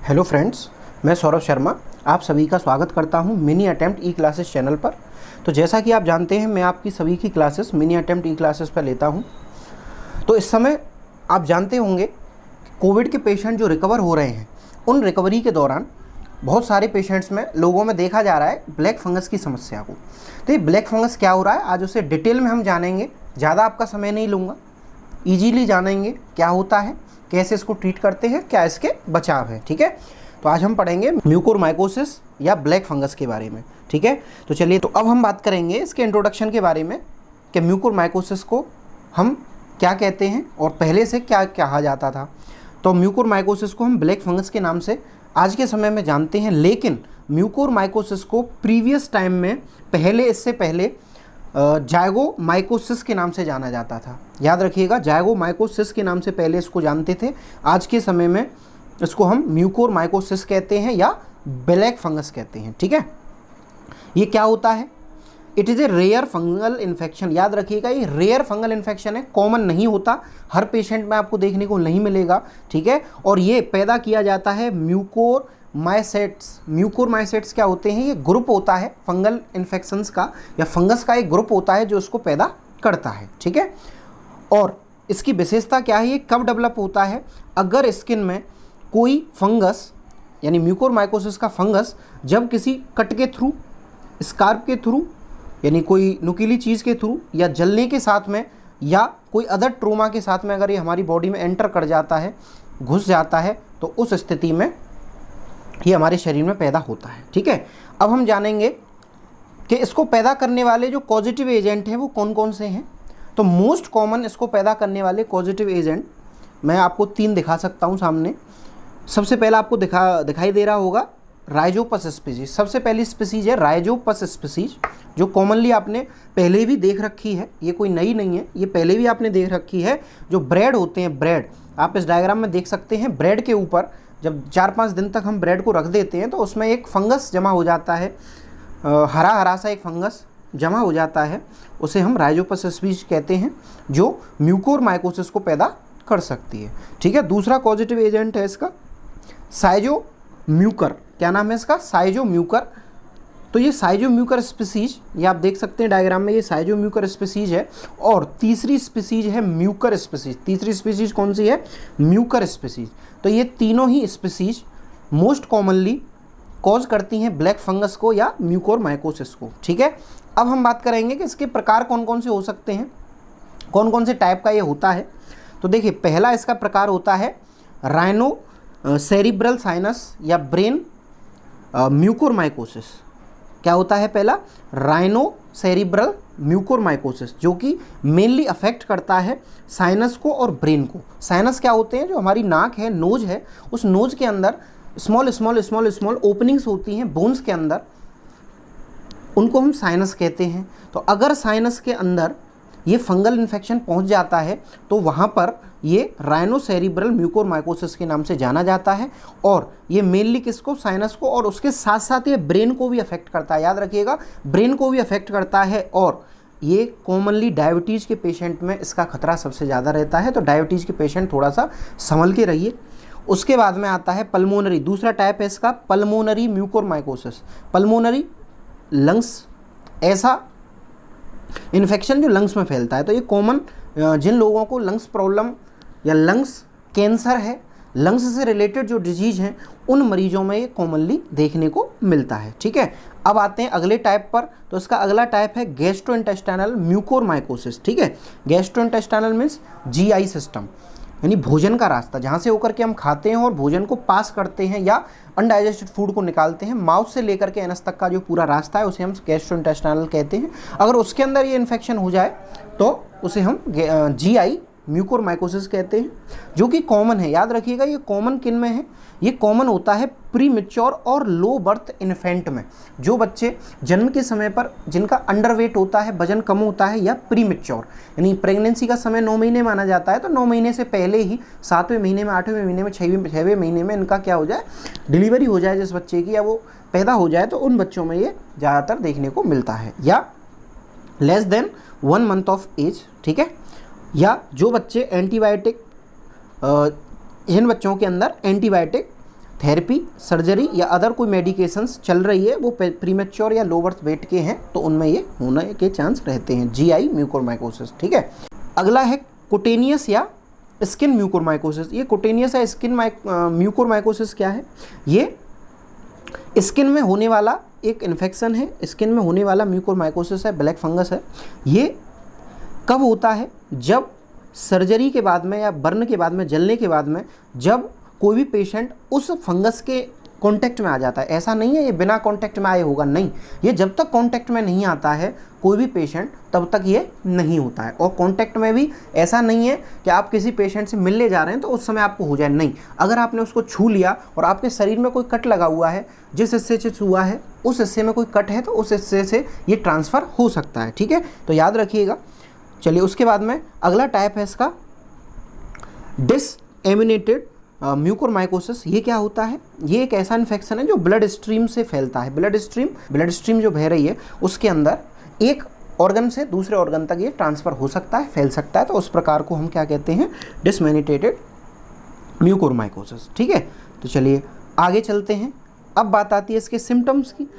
Hello friends, मैं सौरभ शर्मा आप सभी का स्वागत करता हूं मिनी अटेम्प्ट ई क्लासेस चैनल पर। तो जैसा कि आप जानते हैं, मैं आपकी सभी की क्लासेस मिनी अटेम्प्ट ई क्लासेस पर लेता हूं। तो इस समय आप जानते होंगे कोविड के पेशेंट जो रिकवर हो रहे हैं, उन रिकवरी के दौरान बहुत सारे पेशेंट्स में लोगों में देखा जा रहा है ब्लैक फंगस की समस्या को। तो ये ब्लैक फंगस क्या हो रहा है, आज उसे डिटेल में हम जानेंगे। ज़्यादा आपका समय नहीं लूँगा, ईजीली जानेंगे क्या होता है, कैसे इसको ट्रीट करते हैं, क्या इसके बचाव है। ठीक है, तो आज हम पढ़ेंगे म्यूकोरमाइकोसिस या ब्लैक फंगस के बारे में। ठीक है, तो चलिए, तो अब हम बात करेंगे इसके इंट्रोडक्शन के बारे में कि म्यूकोरमाइकोसिस को हम क्या कहते हैं और पहले से क्या कहा जाता था। तो म्यूकोरमाइकोसिस को हम ब्लैक फंगस के नाम से आज के समय में जानते हैं, लेकिन म्यूकोरमाइकोसिस को प्रीवियस टाइम में इससे पहले जायगोमाइकोसिस के नाम से जाना जाता था। याद रखिएगा, जायगोमाइकोसिस के नाम से पहले इसको जानते थे। आज के समय में इसको हम म्यूकोरमाइकोसिस कहते हैं या ब्लैक फंगस कहते हैं। ठीक है, ये क्या होता है? It is a rare fungal infection. याद रखिएगा, ये रेयर फंगल इन्फेक्शन है, कॉमन नहीं होता, हर पेशेंट में आपको देखने को नहीं मिलेगा। ठीक है, और ये पैदा किया जाता है म्यूकोरमाइसेट्स। म्यूकोरमाइसेट्स क्या होते हैं? ये ग्रुप होता है फंगल इन्फेक्शंस का, या फंगस का एक ग्रुप होता है जो इसको पैदा करता है। ठीक है, और इसकी विशेषता क्या है? ये कब डेवलप होता है? अगर स्किन में कोई फंगस यानी म्यूकोरमाइकोसिस का फंगस जब किसी कट के थ्रू, स्कार्प के थ्रू, यानी कोई नुकीली चीज़ के थ्रू, या जलने के साथ में, या कोई अदर ट्रोमा के साथ में अगर ये हमारी बॉडी में एंटर कर जाता है, घुस जाता है, तो उस स्थिति में ये हमारे शरीर में पैदा होता है। ठीक है, अब हम जानेंगे कि इसको पैदा करने वाले जो कॉजेटिव एजेंट हैं वो कौन कौन से हैं। तो मोस्ट कॉमन इसको पैदा करने वाले पॉजिटिव एजेंट मैं आपको 3 दिखा सकता हूँ सामने। सबसे पहला आपको दिखाई दे रहा होगा राइजोपस स्पीसीज। सबसे पहली स्पीसीज है राइजोपस स्पीसीज, जो कॉमनली आपने पहले भी देख रखी है, ये कोई नई नहीं है, ये पहले भी आपने देख रखी है। जो ब्रेड होते हैं, ब्रेड आप इस डायग्राम में देख सकते हैं, ब्रेड के ऊपर जब 4-5 दिन तक हम ब्रेड को रख देते हैं तो उसमें एक फंगस जमा हो जाता है, हरा हरा सा एक फंगस जमा हो जाता है, उसे हम राइजोपस स्पीसीज कहते हैं, जो म्यूकोरमाइकोसिस को पैदा कर सकती है। ठीक है, दूसरा पॉजिटिव एजेंट है इसका साइजोम्यूकर। क्या नाम है इसका? साइजोम्यूकर। तो ये साइजोम्यूकर स्पीसीज, ये आप देख सकते हैं डायग्राम में, ये साइजोम्यूकर स्पीसीज है। और तीसरी स्पीसीज है म्यूकर स्पीसीज। तीसरी स्पीसीज कौन सी है? Mucor species. तो ये तीनों ही स्पीसीज मोस्ट कॉमनली कॉज करती हैं ब्लैक फंगस को या म्यूकोरमाइकोसिस को। ठीक है, अब हम बात करेंगे कि इसके प्रकार कौन कौन से हो सकते हैं, कौन कौन से टाइप का ये होता है। तो देखिए, पहला इसका प्रकार होता है राइनो सेरिब्रल साइनस या ब्रेन म्यूकोरमाइकोसिस। क्या होता है? पहला राइनो सेरिब्रल म्यूकोरमाइकोसिस, जो कि मेनली अफेक्ट करता है साइनस को और ब्रेन को। साइनस क्या होते हैं? जो हमारी नाक है, नोज है, उस नोज के अंदर small small small small openings होती हैं बोन्स के अंदर, उनको हम साइनस कहते हैं। तो अगर साइनस के अंदर ये फंगल इन्फेक्शन पहुंच जाता है तो वहाँ पर ये राइनोसेरिब्रल म्यूकोरमाइकोसिस के नाम से जाना जाता है। और ये मेनली किसको? साइनस को, और उसके साथ साथ ये ब्रेन को भी अफेक्ट करता है। याद रखिएगा, ब्रेन को भी अफेक्ट करता है। और ये कॉमनली डायबिटीज़ के पेशेंट में इसका खतरा सबसे ज़्यादा रहता है। तो डायबिटीज़ के पेशेंट थोड़ा सा संभल के रहिए। उसके बाद में आता है पल्मोनरी। दूसरा टाइप है इसका पल्मोनरी म्यूकोरमाइकोसिस। पल्मोनरी लंग्स, ऐसा इन्फेक्शन जो लंग्स में फैलता है। तो ये कॉमन, जिन लोगों को लंग्स प्रॉब्लम या लंग्स कैंसर है, लंग्स से रिलेटेड जो डिजीज़ हैं, उन मरीजों में ये कॉमनली देखने को मिलता है। ठीक है, अब आते हैं अगले टाइप पर। तो इसका अगला टाइप है गैस्ट्रोइंटेस्टाइनल म्यूकोरमाइकोसिस। ठीक है, गैस्ट्रोइंटेस्टाइनल मीन्स जीआई सिस्टम, यानी भोजन का रास्ता, जहाँ से होकर के हम खाते हैं और भोजन को पास करते हैं या अनडाइजेस्टेड फूड को निकालते हैं। माउथ से लेकर के एनस तक का जो पूरा रास्ता है उसे हम गैस्ट्रोइंटेस्टाइनल कहते हैं। अगर उसके अंदर ये इन्फेक्शन हो जाए तो उसे हम जीआई म्यूकोरमाइकोसिस कहते हैं, जो कि कॉमन है। याद रखिएगा, ये कॉमन किन में है? ये कॉमन होता है प्री मैच्योर और लो बर्थ इन्फेंट में। जो बच्चे जन्म के समय पर जिनका अंडरवेट होता है, वजन कम होता है, या प्री मैच्योर, यानी प्रेगनेंसी का समय 9 महीने माना जाता है, तो 9 महीने से पहले ही 7वें महीने में, 8वें महीने में, 6वें महीने में इनका क्या हो जाए, डिलीवरी हो जाए जिस बच्चे की, या वो पैदा हो जाए, तो उन बच्चों में ये ज़्यादातर देखने को मिलता है। या less than 1 month of age. ठीक है, या जो बच्चे एंटीबायोटिक, जिन बच्चों के अंदर एंटीबायोटिक थेरेपी, सर्जरी या अदर कोई मेडिकेशंस चल रही है, वो प्रीमेच्योर या लो बर्थ वेट के हैं तो उनमें ये होने के चांस रहते हैं, जीआई म्यूकोरमाइकोसिस। ठीक है, अगला है कुटेनियस या स्किन म्यूकोरमाइकोसिस। ये कुटेनियस या स्किन म्यूकोरमाइकोसिस क्या है? ये स्किन में होने वाला एक इन्फेक्शन है, स्किन में होने वाला म्यूकोरमाइकोसिस है, ब्लैक फंगस है। ये कब होता है? जब सर्जरी के बाद में या बर्न के बाद में, जलने के बाद में, जब कोई भी पेशेंट उस फंगस के कांटेक्ट में आ जाता है। ऐसा नहीं है ये बिना कांटेक्ट में आए होगा, नहीं, ये जब तक कांटेक्ट में नहीं आता है कोई भी पेशेंट तब तक ये नहीं होता है। और कांटेक्ट में भी ऐसा नहीं है कि आप किसी पेशेंट से मिलने जा रहे हैं तो उस समय आपको हो जाए, नहीं, अगर आपने उसको छू लिया और आपके शरीर में कोई कट लगा हुआ है, जिस हिस्से से छुआ है उस हिस्से में कोई कट है तो उस हिस्से से ये ट्रांसफ़र हो सकता है। ठीक है, तो याद रखिएगा। चलिए उसके बाद में अगला टाइप है इसका डिसएमिनेटेड म्यूकोरमाइकोसिस। ये क्या होता है? ये एक ऐसा इन्फेक्शन है जो ब्लड स्ट्रीम से फैलता है। ब्लड स्ट्रीम जो बह रही है उसके अंदर एक ऑर्गन से दूसरे ऑर्गन तक ये ट्रांसफ़र हो सकता है, फैल सकता है, तो उस प्रकार को हम क्या कहते हैं? डिसएमिनेटेड म्यूकोरमाइकोसिस। ठीक है, तो चलिए आगे चलते हैं। अब बात आती है इसके सिम्टम्स की।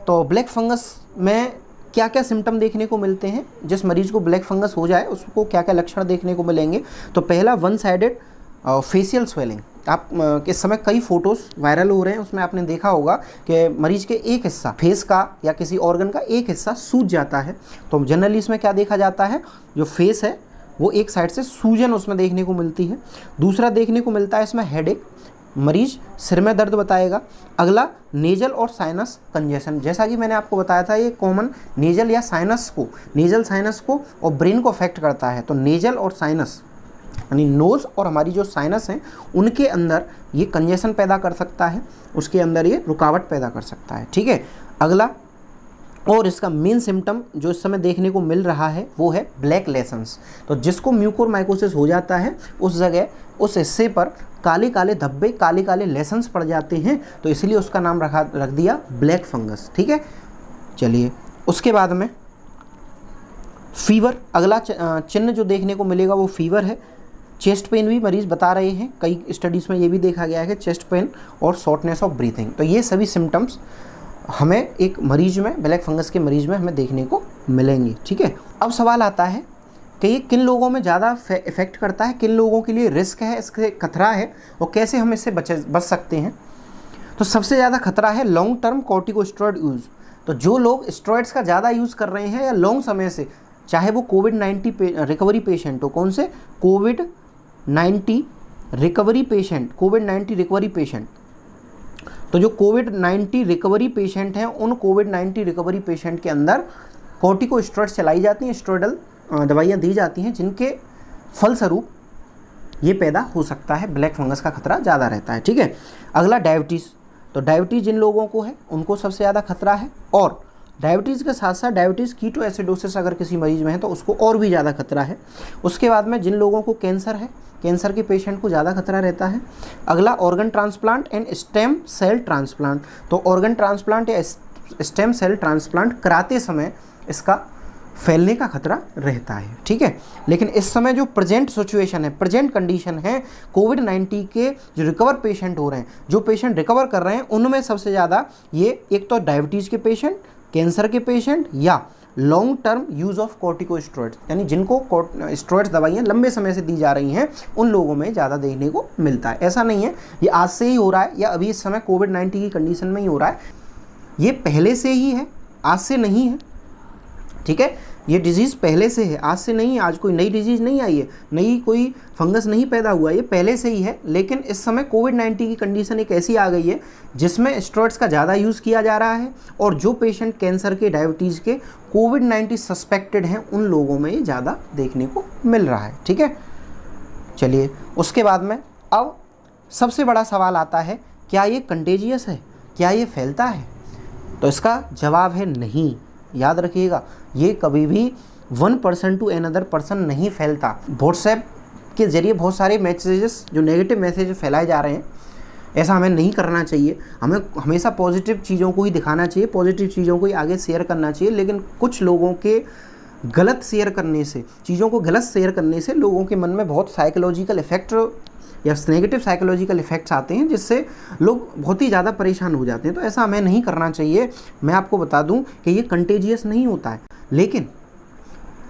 तो ब्लैक फंगस में क्या क्या सिम्टम देखने को मिलते हैं? जिस मरीज को ब्लैक फंगस हो जाए उसको क्या क्या लक्षण देखने को मिलेंगे? तो पहला वन साइडेड फेशियल स्वेलिंग। आप इस समय कई फोटोज़ वायरल हो रहे हैं, उसमें आपने देखा होगा कि मरीज के एक हिस्सा फेस का या किसी ऑर्गन का एक हिस्सा सूज जाता है। तो जनरली इसमें क्या देखा जाता है? जो फेस है वो एक साइड से सूजन उसमें देखने को मिलती है। दूसरा देखने को मिलता है इसमें हेडेक, मरीज सिर में दर्द बताएगा। अगला नेजल और साइनस कंजेशन। जैसा कि मैंने आपको बताया था ये कॉमन नेजल या साइनस को, नेजल साइनस को और ब्रेन को अफेक्ट करता है। तो नेजल और साइनस यानी नोज़ और हमारी जो साइनस हैं उनके अंदर ये कंजेशन पैदा कर सकता है, उसके अंदर ये रुकावट पैदा कर सकता है। ठीक है, अगला और इसका मेन सिम्टम जो इस समय देखने को मिल रहा है वो है ब्लैक लेशंस। तो जिसको म्यूकोरमाइकोसिस हो जाता है उस जगह उस हिस्से पर काले काले धब्बे, काले काले लेशंस पड़ जाते हैं, तो इसलिए उसका नाम रख दिया ब्लैक फंगस। ठीक है, चलिए उसके बाद में फीवर। अगला चिन्ह जो देखने को मिलेगा वो फीवर है। चेस्ट पेन भी मरीज़ बता रहे हैं, कई स्टडीज़ में ये भी देखा गया है कि चेस्ट पेन और शॉर्टनेस ऑफ ब्रीथिंग। तो ये सभी सिम्टम्स हमें एक मरीज में, ब्लैक फंगस के मरीज में हमें देखने को मिलेंगे। ठीक है, अब सवाल आता है कि ये किन लोगों में ज़्यादा इफेक्ट करता है, किन लोगों के लिए रिस्क है, इसके खतरा है और कैसे हम इससे बच सकते हैं। तो सबसे ज़्यादा खतरा है लॉन्ग टर्म कॉर्टिकोस्टेरॉइड यूज़। तो जो लोग स्टेरॉइड्स का ज़्यादा यूज़ कर रहे हैं या लॉन्ग समय से, चाहे वो कोविड-19 रिकवरी पेशेंट हो, कौन से? कोविड-19 रिकवरी पेशेंट। तो जो कोविड-19 रिकवरी पेशेंट हैं उन कोविड-19 रिकवरी पेशेंट के अंदर कॉर्टिकोस्टेरॉइड्स चलाई जाती हैं, स्टेरॉइडल दवाइयाँ दी जाती हैं, जिनके फलस्वरूप ये पैदा हो सकता है, ब्लैक फंगस का खतरा ज़्यादा रहता है। ठीक है, अगला डायबिटीज़। तो डायबिटीज़ जिन लोगों को है उनको सबसे ज़्यादा खतरा है, और डायबिटीज़ के साथ साथ डायबिटीज़ कीटोएसिडोसिस अगर किसी मरीज़ में है तो उसको और भी ज़्यादा खतरा है। उसके बाद में जिन लोगों को कैंसर है, कैंसर के पेशेंट को ज़्यादा खतरा रहता है। अगला organ transplant and stem cell transplant. तो ऑर्गन ट्रांसप्लांट या स्टेम सेल ट्रांसप्लांट कराते समय इसका फैलने का खतरा रहता है। ठीक है, लेकिन इस समय जो प्रेजेंट सिचुएशन है, प्रेजेंट कंडीशन है, कोविड-19 के जो रिकवर पेशेंट हो रहे हैं, जो पेशेंट रिकवर कर रहे हैं, उनमें सबसे ज़्यादा ये एक तो डायबिटीज़ के पेशेंट, कैंसर के पेशेंट या long term use of corticosteroids, यानी जिनको स्टेरॉइड्स दवाइयाँ लंबे समय से दी जा रही हैं, उन लोगों में ज़्यादा देखने को मिलता है। ऐसा नहीं है ये आज से ही हो रहा है या अभी इस समय कोविड-19 की कंडीशन में ही हो रहा है, ये पहले से ही है, आज से नहीं है। ठीक है, ये डिजीज़ पहले से है, आज से नहीं है, आज कोई नई डिजीज़ नहीं आई है, नई कोई फंगस नहीं पैदा हुआ, ये पहले से ही है। लेकिन इस समय कोविड-19 की कंडीशन एक ऐसी आ गई है जिसमें स्टेरॉइड्स का ज़्यादा यूज़ किया जा रहा है, और जो पेशेंट कैंसर के, डायबिटीज़ के, कोविड-19 सस्पेक्टेड हैं, उन लोगों में ये ज़्यादा देखने को मिल रहा है। ठीक है, चलिए उसके बाद में अब सबसे बड़ा सवाल आता है, क्या ये कंटेजियस है, क्या ये फैलता है? तो इसका जवाब है नहीं। याद रखिएगा, ये कभी भी one person to another person नहीं फैलता। व्हाट्सएप के ज़रिए बहुत सारे मैसेजेस, जो नेगेटिव मैसेज फैलाए जा रहे हैं, ऐसा हमें नहीं करना चाहिए। हमें हमेशा पॉजिटिव चीज़ों को ही दिखाना चाहिए, पॉजिटिव चीज़ों को ही आगे शेयर करना चाहिए। लेकिन कुछ लोगों के गलत शेयर करने से, चीज़ों को गलत शेयर करने से लोगों के मन में बहुत साइकोलॉजिकल इफेक्ट या नेगेटिव साइकोलॉजिकल इफेक्ट्स आते हैं जिससे लोग बहुत ही ज़्यादा परेशान हो जाते हैं। तो ऐसा हमें नहीं करना चाहिए। मैं आपको बता दूं कि ये कंटेजियस नहीं होता है, लेकिन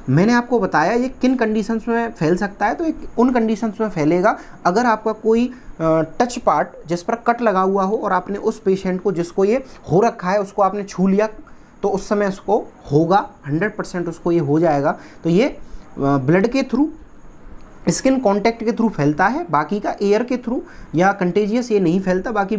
मैंने आपको बताया ये किन कंडीशंस में फैल सकता है। तो एक उन कंडीशंस में फैलेगा अगर आपका कोई टच पार्ट जिस पर कट लगा हुआ हो और आपने उस पेशेंट को जिसको ये हो रखा है उसको आपने छू लिया, तो उस समय उसको होगा, 100% उसको ये हो जाएगा। तो ये ब्लड के थ्रू, स्किन कांटेक्ट के थ्रू फैलता है, बाकी का एयर के थ्रू या कंटेजियस ये नहीं फैलता। बाकी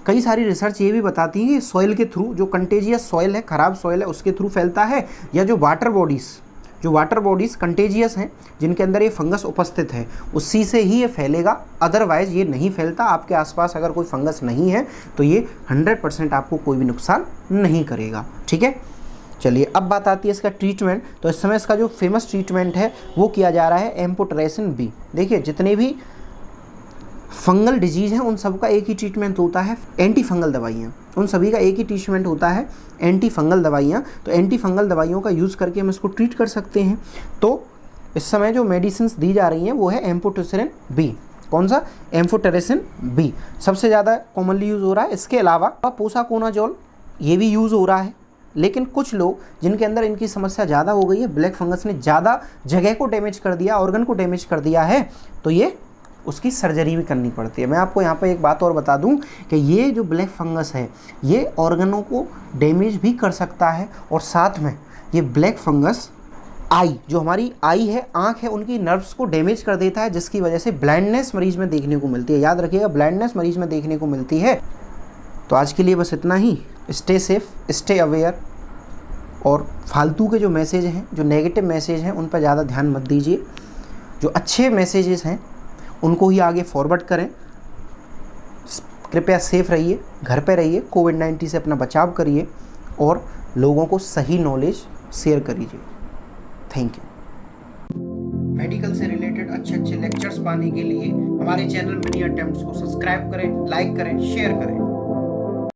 कई सारी रिसर्च ये भी बताती है कि सॉइल के थ्रू, जो कंटेजियस सॉइल है, ख़राब सॉइल है, उसके थ्रू फैलता है, या जो वाटर बॉडीज़ कंटेजियस हैं जिनके अंदर ये फंगस उपस्थित है, उसी से ही ये फैलेगा। अदरवाइज़ ये नहीं फैलता। आपके आसपास अगर कोई फंगस नहीं है तो ये 100% आपको कोई भी नुकसान नहीं करेगा। ठीक है, चलिए अब बात आती है इसका ट्रीटमेंट। तो इस समय इसका जो फेमस ट्रीटमेंट है वो किया जा रहा है एम्फोटेरेसिन बी। देखिए जितने भी फंगल डिजीज़ हैं उन सब का एक ही ट्रीटमेंट होता है, एंटी फंगल दवाइयाँ। उन सभी का एक ही ट्रीटमेंट होता है, एंटी फंगल दवाइयाँ। तो एंटी फंगल दवाइयों का यूज़ करके हम इसको ट्रीट कर सकते हैं। तो इस समय जो मेडिसिन दी जा रही हैं वो है एम्फोटेरेसिन बी। कौन सा? एम्फोटेरेसिन बी सबसे ज़्यादा कॉमनली यूज़ हो रहा है। इसके अलावा पोसाकोनाजोल ये भी यूज़ हो रहा है। लेकिन कुछ लोग जिनके अंदर इनकी समस्या ज़्यादा हो गई है, ब्लैक फंगस ने ज़्यादा जगह को डैमेज कर दिया, ऑर्गन को डैमेज कर दिया है, तो ये उसकी सर्जरी भी करनी पड़ती है। मैं आपको यहाँ पे एक बात और बता दूँ कि ये जो ब्लैक फंगस है ये ऑर्गनों को डैमेज भी कर सकता है, और साथ में ये ब्लैक फंगस आई, जो हमारी आई है, आँख है, उनकी नर्व्स को डैमेज कर देता है, जिसकी वजह से ब्लाइंडनेस मरीज में देखने को मिलती है। याद रखिएगा, ब्लाइंडनेस मरीज में देखने को मिलती है। तो आज के लिए बस इतना ही। स्टे सेफ, स्टे अवेयर, और फालतू के जो मैसेज हैं, जो नेगेटिव मैसेज हैं, उन पर ज़्यादा ध्यान मत दीजिए। जो अच्छे मैसेजेस हैं उनको ही आगे फॉरवर्ड करें। कृपया सेफ रहिए, घर पे रहिए, कोविड-19 से अपना बचाव करिए और लोगों को सही नॉलेज शेयर करिए। Thank you. मेडिकल से रिलेटेड अच्छे लेक्चर्स पाने के लिए हमारे चैनल मिनी अटेम्प्ट्स को सब्सक्राइब करें, लाइक करें, शेयर करें।